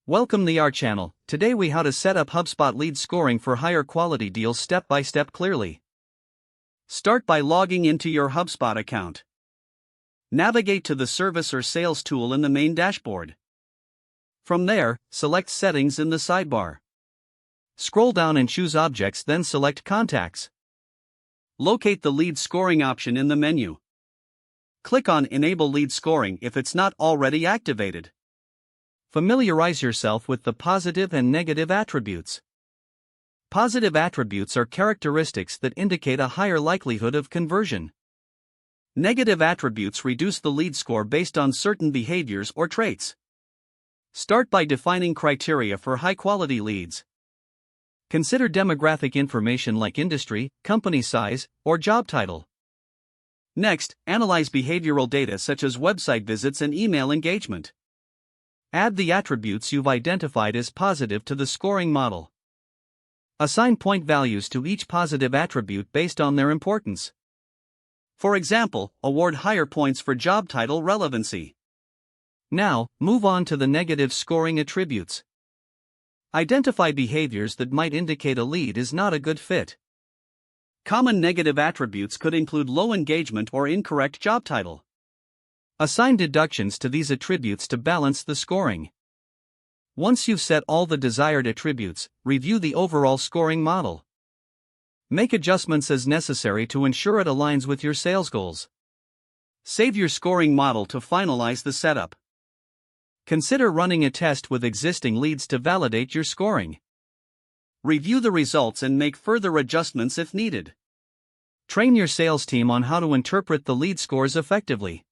Welcome to our channel. Today we how to set up HubSpot lead scoring for higher quality deals step by step clearly. Start by logging into your HubSpot account. Navigate to the service or sales tool in the main dashboard. From there, select Settings in the sidebar. Scroll down and choose Objects, then select Contacts. Locate the lead scoring option in the menu. Click on Enable lead scoring if it's not already activated. Familiarize yourself with the positive and negative attributes. Positive attributes are characteristics that indicate a higher likelihood of conversion. Negative attributes reduce the lead score based on certain behaviors or traits. Start by defining criteria for high-quality leads. Consider demographic information like industry, company size, or job title. Next, analyze behavioral data such as website visits and email engagement. Add the attributes you've identified as positive to the scoring model. Assign point values to each positive attribute based on their importance. For example, award higher points for job title relevancy. Now, move on to the negative scoring attributes. Identify behaviors that might indicate a lead is not a good fit. Common negative attributes could include low engagement or incorrect job title. Assign deductions to these attributes to balance the scoring. Once you've set all the desired attributes, review the overall scoring model. Make adjustments as necessary to ensure it aligns with your sales goals. Save your scoring model to finalize the setup. Consider running a test with existing leads to validate your scoring. Review the results and make further adjustments if needed. Train your sales team on how to interpret the lead scores effectively.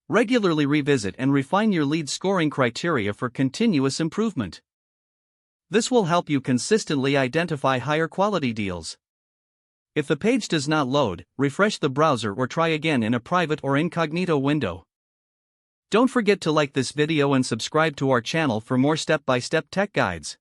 Regularly revisit and refine your lead scoring criteria for continuous improvement. This will help you consistently identify higher quality deals. If the page does not load, refresh the browser or try again in a private or incognito window. Don't forget to like this video and subscribe to our channel for more step-by-step tech guides.